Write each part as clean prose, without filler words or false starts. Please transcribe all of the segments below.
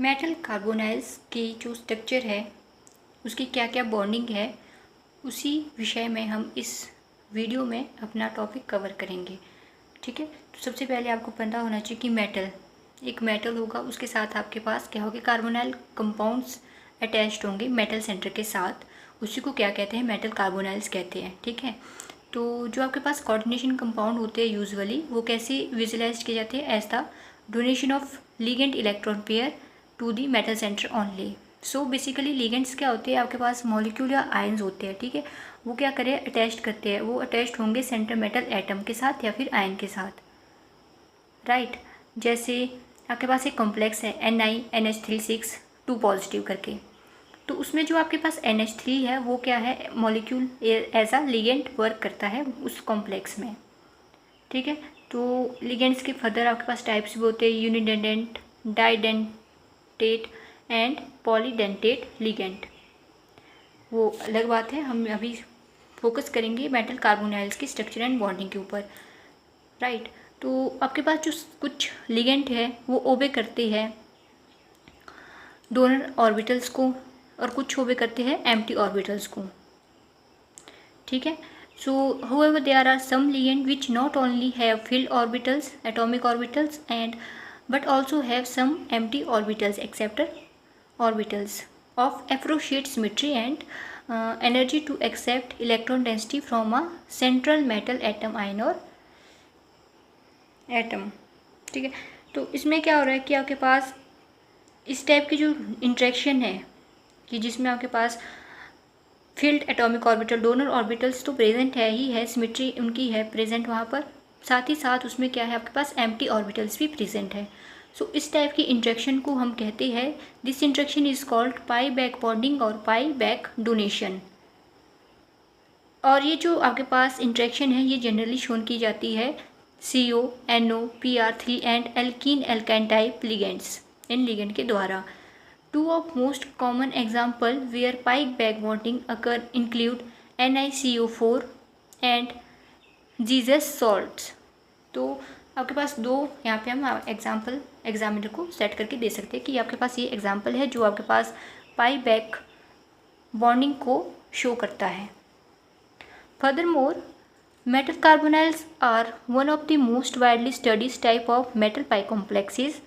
Metal carbonyls की जो structure है उसकी क्या क्या बॉन्डिंग है उसी विषय में हम इस वीडियो में अपना टॉपिक कवर करेंगे। ठीक है, तो सबसे पहले आपको पता होना चाहिए कि एक मेटल होगा, उसके साथ आपके पास क्या होगा, कार्बोनाइल कंपाउंड्स अटैच्ड होंगे मेटल सेंटर के साथ। उसी को क्या कहते हैं, मेटल कार्बोनाइल्स कहते हैं। ठीक है, तो जो आपके पास कोऑर्डिनेशन कंपाउंड होते हैं यूजुअली वो कैसे विजुलाइज किए जाते हैं, as the donation of ligand electron pair to the metal center only. So basically ligands क्या होते हैं, आपके पास मॉलिक्यूल या आयन्स होते हैं। ठीक है, वो क्या करें, अटैच्ड करते हैं, वो अटैच्ड होंगे सेंटर मेटल एटम के साथ या फिर आयन के साथ। राइट, जैसे आपके पास एक कॉम्प्लेक्स है NiNH3 6 2 पॉजिटिव करके, तो उसमें जो आपके पास NH3 है वो क्या है, molecule as a ligand work करता है उस कॉम्प्लेक्स में। ठीक है, तो लिगेंड्स के फर्दर आपके पास टाइप्स भी होते हैं, यूनिडेंटेट, डाइडेंटेट एंड पॉलीडेंटेट लिगेंड। वो अलग बात है, हम अभी फोकस करेंगे मेटल कार्बोनाइल्स की स्ट्रक्चर एंड बॉन्डिंग के ऊपर। राइट, तो आपके पास जो कुछ लिगेंड है वो ओबे करते हैं डोनर ऑर्बिटल्स को और कुछ ओबे करते हैं एम्प्टी ऑर्बिटल्स को। ठीक है, so however there are some ligands which not only have filled orbitals, atomic orbitals, and but also have some empty orbitals, acceptor orbitals of appropriate symmetry and energy to accept electron density from a central metal atom ion or atom। ठीक है, तो इसमें क्या हो रहा है कि आपके पास इस टाइप की जो इंट्रैक्शन है कि जिसमें आपके पास field atomic orbital, donor orbitals तो प्रेजेंट है ही है, सिमेट्री उनकी है प्रेजेंट वहाँ पर, साथ ही साथ उसमें क्या है, आपके पास एम्प्टी ऑर्बिटल्स भी प्रेजेंट है। सो इस टाइप की इंट्रैक्शन को हम कहते हैं, this interaction is called pi back bonding और पाई बैक डोनेशन। और ये जो आपके पास इंट्रैक्शन है ये जनरली शोन की जाती है CO, NO, PR3 and alkene alkyne type ligands, in ligand के द्वारा। Two of most common example where pi back bonding occur include NiCO4 and Jesus salts। तो आपके पास दो यहाँ पे हम एग्जाम्पल को सेट करके दे सकते हैं कि आपके पास ये एग्जाम्पल है जो आपके पास पाई बैक बॉन्डिंग को शो करता है। Furthermore metal carbonyls are one of the most widely studied type of metal pi complexes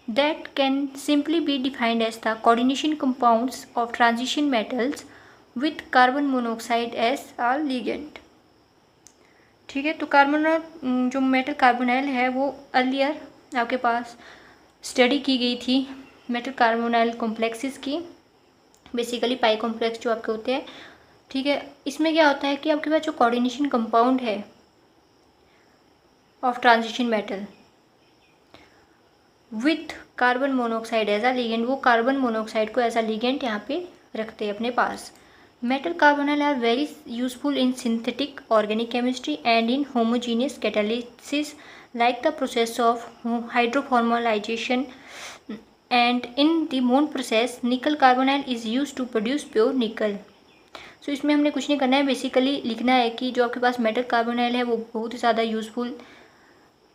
that can simply be defined as the coordination compounds of transition metals with carbon monoxide as a ligand। ठीक है, तो carbon जो metal carbonyl है वो earlier आपके पास study की गई थी मेटल कार्बोनाइल कॉम्प्लेक्सेस की, बेसिकली पाई कॉम्प्लेक्स जो आपके होते हैं। ठीक है, इसमें क्या होता है कि आपके पास जो कोऑर्डिनेशन कंपाउंड है of transition metal with carbon monoxide as a ligand, वो कार्बन मोनोऑक्साइड को एज अ लिगेंड यहाँ पे रखते हैं अपने पास। Metal carbonyl are very useful in synthetic organic chemistry and in homogeneous catalysis like the process of hydroformylation and in the Mond process nickel carbonyl is use to produce pure nickel. So इसमें हमने कुछ नहीं करना है, basically लिखना है कि जो आपके पास मेटल कार्बोनाइल है वो बहुत ही ज़्यादा यूजफुल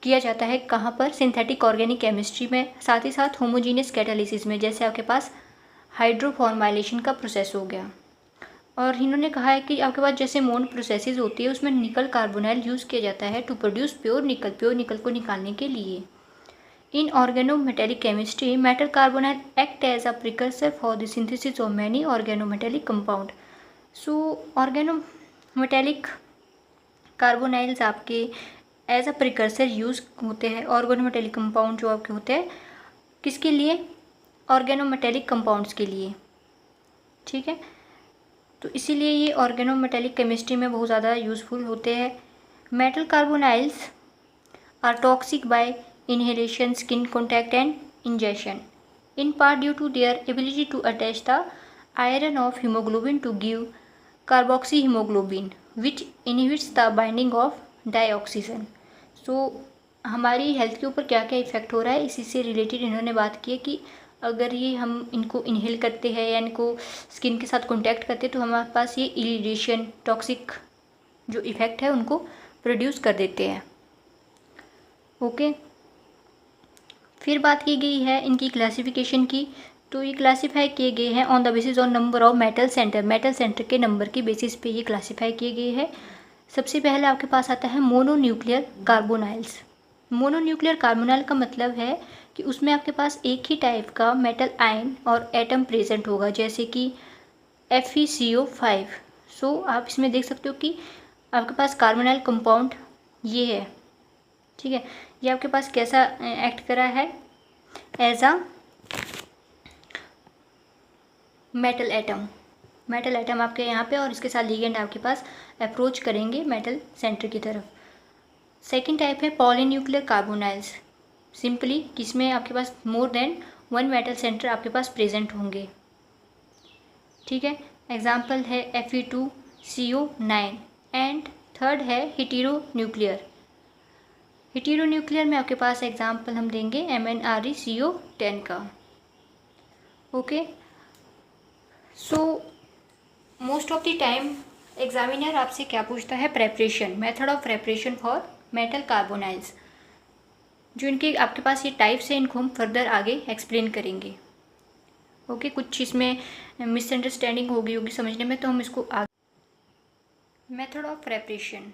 किया जाता है कहाँ पर, सिंथेटिक ऑर्गेनिक केमिस्ट्री में, साथ ही साथ होमोजीनियस कैटालिसिस में, जैसे आपके पास हाइड्रोफॉर्माइलेशन का प्रोसेस हो गया। और इन्होंने कहा है कि आपके पास जैसे मोन प्रोसेसेस होती है उसमें निकल कार्बोनाइल यूज़ किया जाता है टू प्रोड्यूस प्योर निकल को निकालने के लिए। In organometallic chemistry metal carbonyl act as a precursor for the synthesis of many organometallic compound. So organometallic carbonyls आपके एज अ प्रिकर्सर यूज़ होते हैं, ऑर्गेनोमेटेलिक कंपाउंड जो आपके होते हैं किसके लिए, ऑर्गेनोमेटेलिक कंपाउंड्स के लिए। ठीक है, तो इसीलिए ये ऑर्गेनोमेटेलिक केमिस्ट्री में बहुत ज़्यादा यूज़फुल होते हैं। Metal carbonyls are toxic by inhalation, skin contact and injection, in part due to their ability to attach the iron of haemoglobin to give carboxy haemoglobin which inhibits the binding of dioxygen. So हमारी health के ऊपर क्या क्या effect हो रहा है, इसी से रिलेटेड इन्होंने बात की है कि अगर ये हम इनको इनहेल करते हैं या इनको स्किन के साथ कांटेक्ट करते हैं तो हमारे पास ये इरिटेशन, टॉक्सिक जो इफ़ेक्ट है उनको प्रोड्यूस कर देते हैं। ओके, फिर बात की गई है इनकी क्लासिफिकेशन की, तो ये क्लासीफाई किए गए हैं on the basis on number of metal centre. Metal centre के नंबर की बेसिस पे ये क्लासीफाई किए गए हैं। सबसे पहले आपके पास आता है मोनोन्यूक्लियर कार्बोनाइल्स। मोनोन्यूक्लियर कार्बोनाइल का मतलब है कि उसमें आपके पास एक ही टाइप का मेटल आयन और एटम प्रेजेंट होगा, जैसे कि FeCO5। सो आप इसमें देख सकते हो कि आपके पास कार्बोनाइल कंपाउंड ये है, ठीक है। ये आपके पास कैसा एक्ट करा है, as a metal atom. Metal atom आपके यहाँ पे, और इसके साथ लिगेंड आपके पास अप्रोच करेंगे मेटल सेंटर की तरफ। सेकेंड टाइप है पॉलीन्यूक्लियर कार्बोनाइल्स। सिंपली किसमें आपके पास more than one metal centre आपके पास प्रेजेंट होंगे, ठीक है। एग्जाम्पल है Fe2CO9। एंड थर्ड है हेटेरोन्यूक्लियर। हेटेरोन्यूक्लियर में आपके पास एग्जाम्पल हम देंगे MnReCO10 का। Okay, so most of the time examiner आपसे क्या पूछता है, preparation, method of preparation for metal carbonyls. जो इनके आपके पास ये टाइप्स हैं, इनको हम फर्दर आगे एक्सप्लेन करेंगे। ओके, कुछ इसमें मिसअंडरस्टैंडिंग होगी समझने में, तो हम इसको आगे। मेथड ऑफ प्रेपरेशन,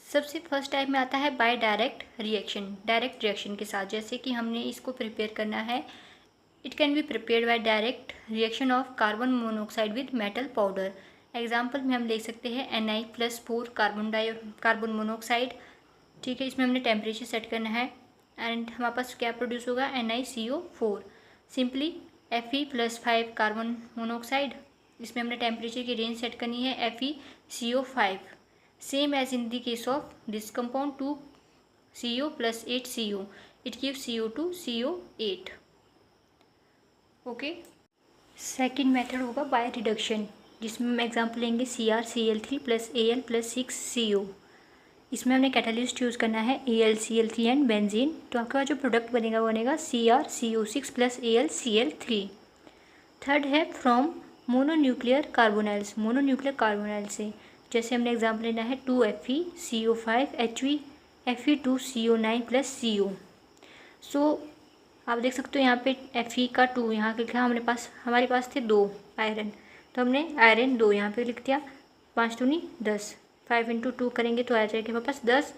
सबसे फर्स्ट टाइप में आता है by direct reaction. Direct reaction के साथ, जैसे कि हमने इसको प्रिपेयर करना है, it can be prepared by direct reaction of carbon monoxide with metal powder. Example में हम देख सकते हैं Ni+4 कार्बन मोनोऑक्साइड, ठीक है। इसमें हमने टेम्परेचर सेट करना है एंड हमारे पास क्या प्रोड्यूस होगा, NiCO4। Simply Fe+5 carbon monoxide, इसमें हमने टेम्परेचर की रेंज सेट करनी है FeCO5। Same as in the case of this compound 2CO+8CO, it gives CO2CO8। Okay, second method होगा बाय रिडक्शन, जिसमें हम एग्जाम्पल लेंगे CrCl3+Al+6CO। इसमें हमने कैटालिस्ट यूज़ करना है AlCl3 एंड बेंजीन। तो आपके पास जो प्रोडक्ट बनेगा वो बनेगा CrCO6+AlCl3। थर्ड है from mononuclear carbonyls. Mononuclear carbonyl से, जैसे हमने एग्जाम्पल लेना है 2FeCO5 Fe2CO9+CO। सो आप देख सकते हो यहाँ पे Fe का 2 यहाँ लिखा, हमारे पास थे 2 आयरन, तो हमने आयरन 2 यहाँ पे लिख दिया। 5 दूनी 10, 5 × 2 करेंगे तो आ जाएगा हमारे पास 10,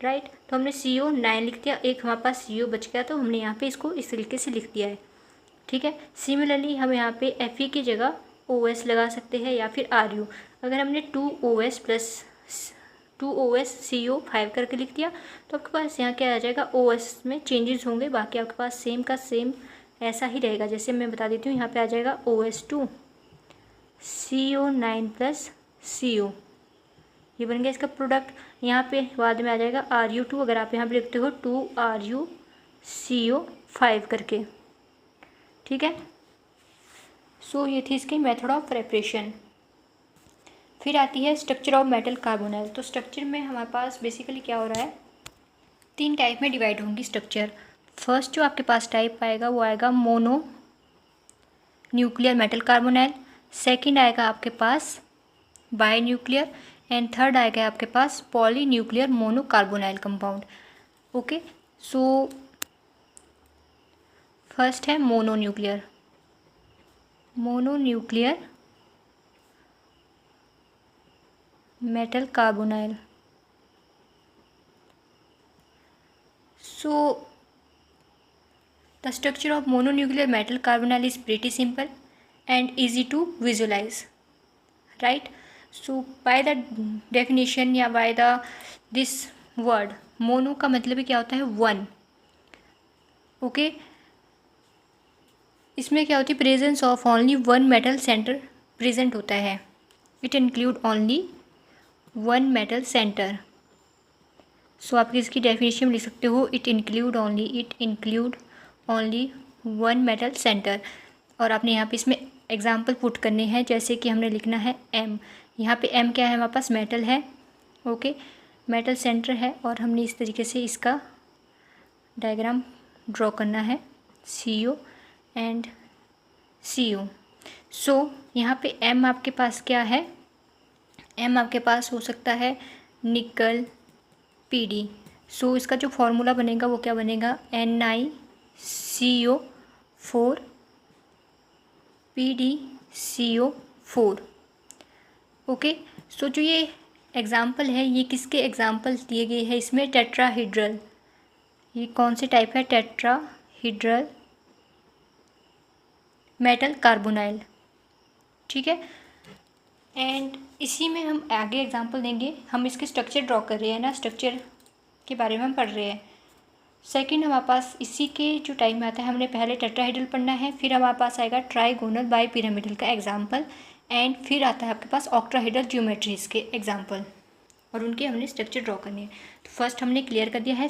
राइट। तो हमने CO9 लिख दिया, एक हमारे पास CO बच गया, तो हमने यहाँ पे इसको इस तरीके से लिख दिया है, ठीक है। सिमिलरली हम यहाँ पे Fe की जगह OS लगा सकते हैं या फिर Ru। अगर हमने 2OS CO5 करके लिख दिया तो आपके पास यहाँ क्या आ जाएगा, OS में चेंजेस होंगे, बाकी आपके पास सेम का सेम ऐसा ही रहेगा। जैसे मैं बता देती हूँ, यहाँ पे आ जाएगा OS2 CO9+CO, ये बन गया इसका प्रोडक्ट। यहाँ पे बाद में आ जाएगा Ru2, अगर आप यहाँ पे लिखते हो 2RuCO5 करके, ठीक है। सो ये थी इसकी मेथड ऑफ प्रेपरेशन। फिर आती है स्ट्रक्चर ऑफ मेटल कार्बोनाइल। तो स्ट्रक्चर में हमारे पास बेसिकली क्या हो रहा है, 3 टाइप में डिवाइड होंगी स्ट्रक्चर। फर्स्ट जो आपके पास टाइप आएगा वो आएगा mono nuclear metal carbonyl. Second आएगा आपके पास बाई न्यूक्लियर एंड थर्ड आएगा आपके पास poly nuclear mono carbonyl compound. Okay, so first है mono nuclear metal carbonyl. So the structure of mononuclear metal carbonyl is pretty simple and easy to visualize, right? So by the definition या by the this word, mono का मतलब क्या होता है, one. Okay, इसमें क्या होती है, presence of only one metal centre present होता है। It include only one metal centre. So आप इसकी डेफिनेशन लिख सकते हो, it include only one metal centre. और आपने यहाँ पे इसमें एग्जांपल पुट करने हैं, जैसे कि हमने लिखना है M। यहाँ पे M क्या है, हमारे पास मेटल है, ओके, मेटल सेंटर है, और हमने इस तरीके से इसका डायग्राम ड्रॉ करना है CO एंड CO। सो यहाँ पे M आपके पास क्या है, M आपके पास हो सकता है निकल PD। सो इसका जो फॉर्मूला बनेगा वो क्या बनेगा, NiCO4 PdCO4। ओके, सो जो ये एग्ज़ाम्पल है ये किसके एग्ज़ाम्पल दिए गए हैं इसमें, टेट्राहीड्रल। ये कौन से टाइप है, टेट्राहीड्रल मेटल कार्बोनाइल, ठीक है। एंड इसी में हम आगे एग्जांपल देंगे। हम इसके स्ट्रक्चर ड्रॉ कर रहे हैं ना, स्ट्रक्चर के बारे में हम पढ़ रहे हैं। सेकंड हमारे पास इसी के जो टाइम में आता है, हमने पहले टेट्राहीड्रल पढ़ना है, फिर हमारे पास आएगा ट्राइगोनल बाईपिरामिडल का एग्जाम्पल, एंड फिर आता है आपके पास ऑक्टाहेड्रल ज्योमेट्रीज के एग्जाम्पल, और उनके हमने स्ट्रक्चर ड्रॉ करने हैं। तो फर्स्ट हमने क्लियर कर दिया है।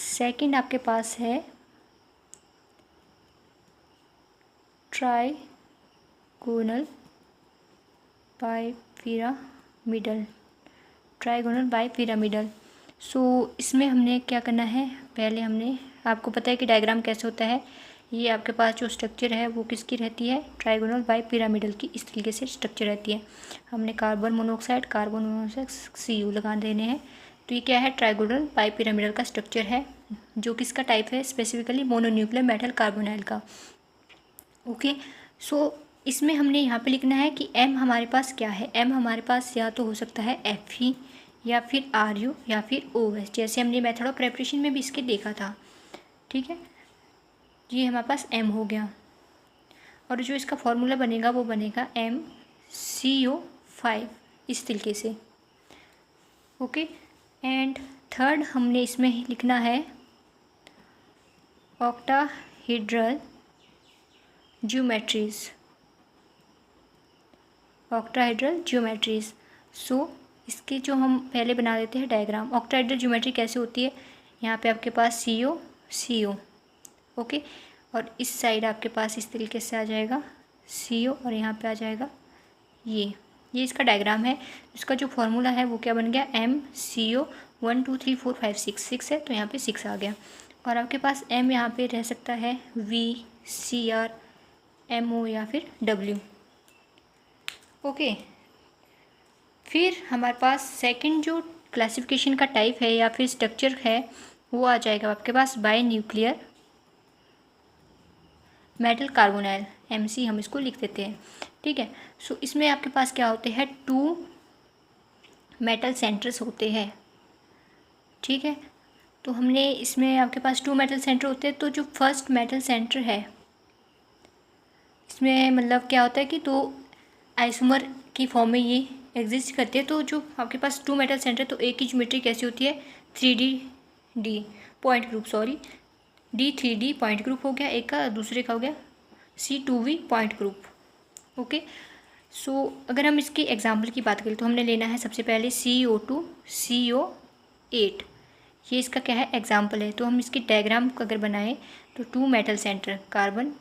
सेकंड आपके पास है ट्राइगोनल बाईपिरामिडल। सो इसमें हमने क्या करना है, पहले हमने, आपको पता है कि डायग्राम कैसे होता है। ये आपके पास जो स्ट्रक्चर है वो किसकी रहती है, ट्राइगोनल बाईपिरामिडल की इस तरीके से स्ट्रक्चर रहती है। हमने कार्बन मोनोऑक्साइड Cu लगा देने हैं। तो ये क्या है, ट्राइगोनल बाईपिरामिडल का स्ट्रक्चर है, जो किसका टाइप है, स्पेसिफिकली मोनोन्यूक्लियर मेटल कार्बोनाइल का। ओके, सो इसमें हमने यहाँ पे लिखना है कि M हमारे पास क्या है। M हमारे पास या तो हो सकता है Fe या फिर Ru या फिर OS, जैसे हमने मेथड ऑफ प्रेपरेशन में भी इसके देखा था, ठीक है। ये हमारे पास M हो गया, और जो इसका फॉर्मूला बनेगा वो बनेगा MCO5 इस तरीके से। ओके, एंड थर्ड हमने इसमें लिखना है ऑक्टाहेड्रल ज्योमेट्रीज। सो इसके जो हम पहले बना देते हैं डायग्राम। ऑक्टाहेड्रल ज्योमेट्री कैसे होती है, यहाँ पे आपके पास CO ओके, और इस साइड आपके पास इस तरीके से आ जाएगा CO, और यहाँ पे आ जाएगा ये इसका डायग्राम है। इसका जो फॉर्मूला है वो क्या बन गया, MCO 1 2 3 4 5 6 है, तो यहाँ पे 6 आ गया। और आपके पास M यहाँ पे रह सकता है V CR MO या फिर W। ओके, फिर हमारे पास सेकंड जो क्लासिफिकेशन का टाइप है या फिर स्ट्रक्चर है वो आ जाएगा आपके पास bi nuclear metal carbonyl, MC हम इसको लिख देते हैं, ठीक है। सो इसमें आपके पास क्या होते हैं, 2 मेटल सेंटर्स होते हैं, ठीक है। तो हमने इसमें आपके पास 2 मेटल सेंटर होते हैं। तो जो फर्स्ट मेटल सेंटर है इसमें मतलब क्या होता है कि 2 आइसोमर की फॉर्म में ये एग्जिस्ट करते हैं। तो जो आपके पास 2 मेटल सेंटर, तो एक की ज्योमेट्री कैसी होती है, 3D point group, D3D point group हो गया एक का, दूसरे का हो गया C2V पॉइंट ग्रुप। ओके, सो अगर हम इसके एग्जाम्पल की बात करें तो हमने लेना है सबसे पहले CO2 CO8, ये इसका क्या है, एग्जाम्पल है। तो हम इसकी डायग्राम अगर बनाएं तो 2 मेटल सेंटर, कार्बन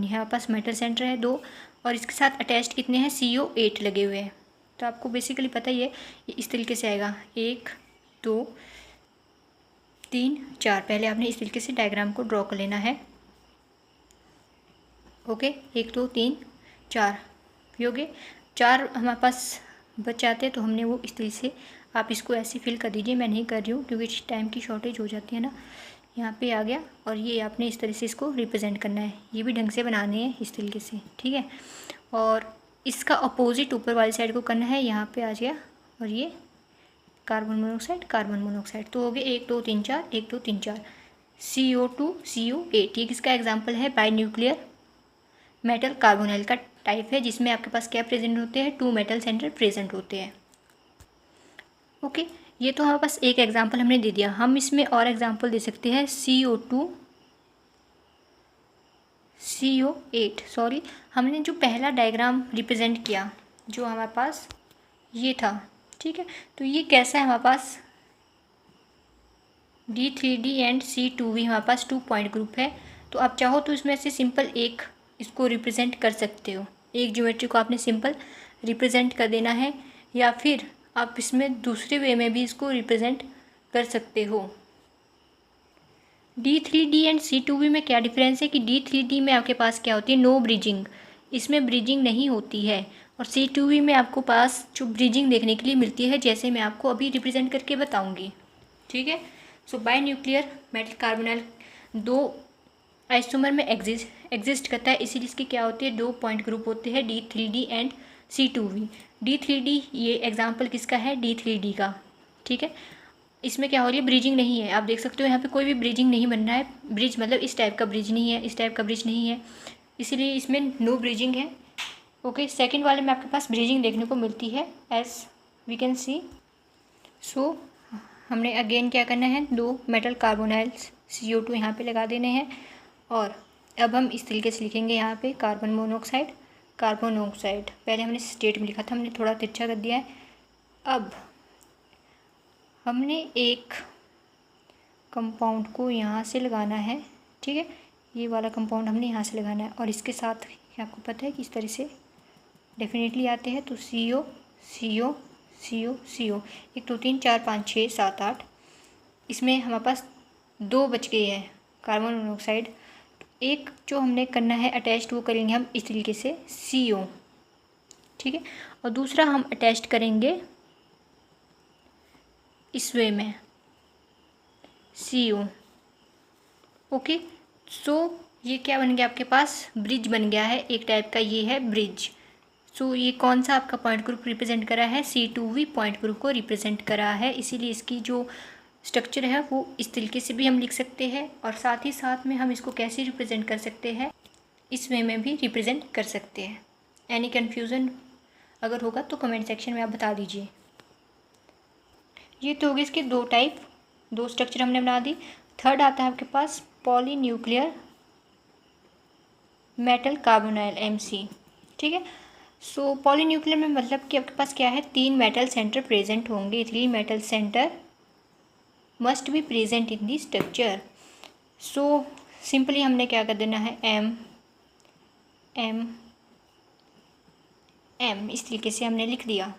यहाँ पास मेटल सेंटर है 2, और इसके साथ अटैच्ड कितने हैं, CO8 लगे हुए हैं। तो आपको बेसिकली पता ही है ये इस तरीके से आएगा, 1 2 3 4। पहले आपने इस तरीके से डायग्राम को ड्रॉ कर लेना है। ओके, 1 2 3 4 हो गए, 4 हमारे पास बच जाते हैं। तो हमने वो इस तरीके से, आप इसको ऐसे फिल कर दीजिए, मैं नहीं कर रही हूँ क्योंकि टाइम की शॉर्टेज हो जाती है ना। यहाँ पे आ गया, और ये आपने इस तरह से इसको रिप्रेजेंट करना है, ये भी ढंग से बनाने हैं इस तरीके से, ठीक है। और इसका अपोजिट ऊपर वाली साइड को करना है, यहाँ पे आ गया, और ये कार्बन मोनोऑक्साइड। तो हो गए 1 2 3 4 1 2 3 4 CO2 CO8। ये किसका एग्जाम्पल है, बाई न्यूक्लियर मेटल कार्बोनाइल का टाइप है, जिसमें आपके पास क्या प्रेजेंट होते हैं, 2 मेटल सेंटर प्रेजेंट होते हैं। ओके, ये तो हमारे पास एक एग्जाम्पल हमने दे दिया। हम इसमें और एग्जाम्पल दे सकते हैं CO2 CO8। सॉरी, हमने जो पहला डायग्राम रिप्रेजेंट किया जो हमारे पास ये था, ठीक है। तो ये कैसा है, हमारे पास D3D एंड C2V हमारे पास 2 पॉइंट ग्रुप है। तो आप चाहो तो इसमें से सिंपल एक इसको रिप्रेजेंट कर सकते हो, एक ज्योमेट्री को आपने सिंपल रिप्रेजेंट कर देना है, या फिर आप इसमें दूसरे वे में भी इसको रिप्रेजेंट कर सकते हो। D3D एंड C2V में क्या डिफरेंस है कि D3D में आपके पास क्या होती है, नो ब्रिजिंग, इसमें ब्रिजिंग नहीं होती है। और C2V में आपको पास जो ब्रिजिंग देखने के लिए मिलती है, जैसे मैं आपको अभी रिप्रेजेंट करके बताऊंगी। ठीक है। सो बाय न्यूक्लियर मेटल कार्बोनाइल दो आइसोमर में एग्जिस्ट करता है, इसीलिए इसकी क्या होती है, दो पॉइंट ग्रुप होते हैं D3D एंड C2V। D3D ये एग्जाम्पल किसका है, D3D का। ठीक है। इसमें क्या हो रही है, ब्रिजिंग नहीं है। आप देख सकते हो यहाँ पे कोई भी ब्रिजिंग नहीं बन रहा है। ब्रिज मतलब इस टाइप का ब्रिज नहीं है, इस टाइप का ब्रिज नहीं है, इसीलिए इसमें नो ब्रिजिंग है। ओके। सेकेंड वाले में आपके पास ब्रिजिंग देखने को मिलती है, एज वी कैन सी। सो हमने अगेन क्या करना है, दो मेटल कार्बोनाइल्स CO2 यहाँ पे लगा देने हैं। और अब हम इस तरीके से लिखेंगे यहाँ पे कार्बन मोनोऑक्साइड, कार्बन ऑक्साइड। पहले हमने स्टेट में लिखा था, हमने थोड़ा तिरछा कर दिया है। अब हमने एक कंपाउंड को यहाँ से लगाना है। ठीक है। ये वाला कंपाउंड हमने यहाँ से लगाना है, और इसके साथ आपको पता है कि इस तरह से डेफिनेटली आते हैं। तो CO CO CO CO 1 2 3 4 5 6 7 8, इसमें हमारे पास दो बच गए हैं कार्बन मोनोऑक्साइड। एक जो हमने करना है अटैच्ड, वो करेंगे हम इस तरीके से CO। ठीक है। और दूसरा हम अटैच्ड करेंगे इस वे में CO। ओके। सो ये क्या बन गया, आपके पास ब्रिज बन गया है एक टाइप का, ये है ब्रिज। सो ये कौन सा आपका पॉइंट ग्रुप रिप्रेजेंट करा है, C2V पॉइंट ग्रुप को रिप्रेजेंट करा है, इसीलिए इसकी जो स्ट्रक्चर है वो इस तरीके से भी हम लिख सकते हैं। और साथ ही साथ में हम इसको कैसे रिप्रेजेंट कर सकते हैं, इस वे में भी रिप्रेजेंट कर सकते हैं। एनी कन्फ्यूज़न अगर होगा तो कमेंट सेक्शन में आप बता दीजिए। ये तो हो गए इसके दो टाइप, दो स्ट्रक्चर हमने बना दी। थर्ड आता है आपके पास पॉलीन्यूक्लियर मेटल कार्बोनाइल MC। ठीक है। सो पॉलीन्यूक्लियर में मतलब कि आपके पास क्या है, 3 मेटल सेंटर प्रेजेंट होंगे। 3 metal centre must be present in the structure. So simply हमने क्या कर देना है, M M M इस तरीके से हमने लिख दिया।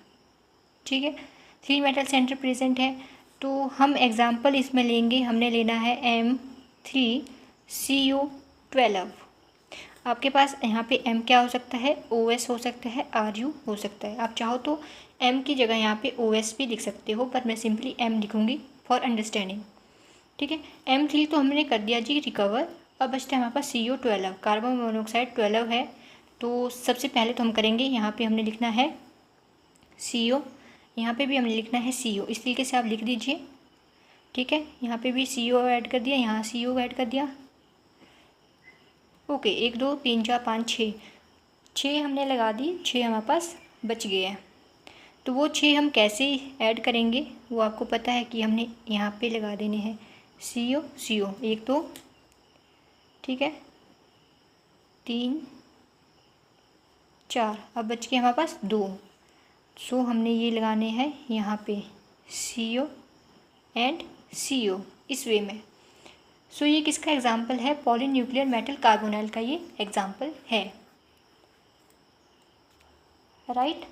ठीक है। 3 मेटल सेंटर प्रेजेंट है, तो हम एग्जाम्पल इसमें लेंगे। हमने लेना है M3CO12। आपके पास यहाँ पे M क्या हो सकता है, OS हो सकता है, RU हो सकता है। आप चाहो तो M की जगह यहाँ पे OS भी लिख सकते हो, पर मैं सिंपली M लिखूँगी फॉर अंडरस्टैंडिंग। ठीक है। M3 तो हमने कर दिया जी रिकवर। अब बचता है हमारे पास CO12, कार्बन मोनोऑक्साइड 12 है। तो सबसे पहले तो हम करेंगे, यहाँ पे हमने लिखना है CO, यहाँ पे भी हमने लिखना है CO। इस तरीके से आप लिख दीजिए। ठीक है। यहाँ पे भी CO ऐड कर दिया, यहाँ CO ऐड कर दिया। ओके। 1 2 3 4 5 6 हमने लगा दी, 6 हमारे पास बच गए हैं। तो वो 6 हम कैसे ऐड करेंगे, वो आपको पता है कि हमने यहाँ पे लगा देने हैं CO CO 1 2, ठीक है, 3 4। अब बच के हमारे पास 2। सो हमने ये लगाने हैं यहाँ पे CO एंड CO इस वे में। सो ये किसका एग्जाम्पल है, पॉलीन्यूक्लियर मेटल कार्बोनाइल का ये एग्जाम्पल है, राइट।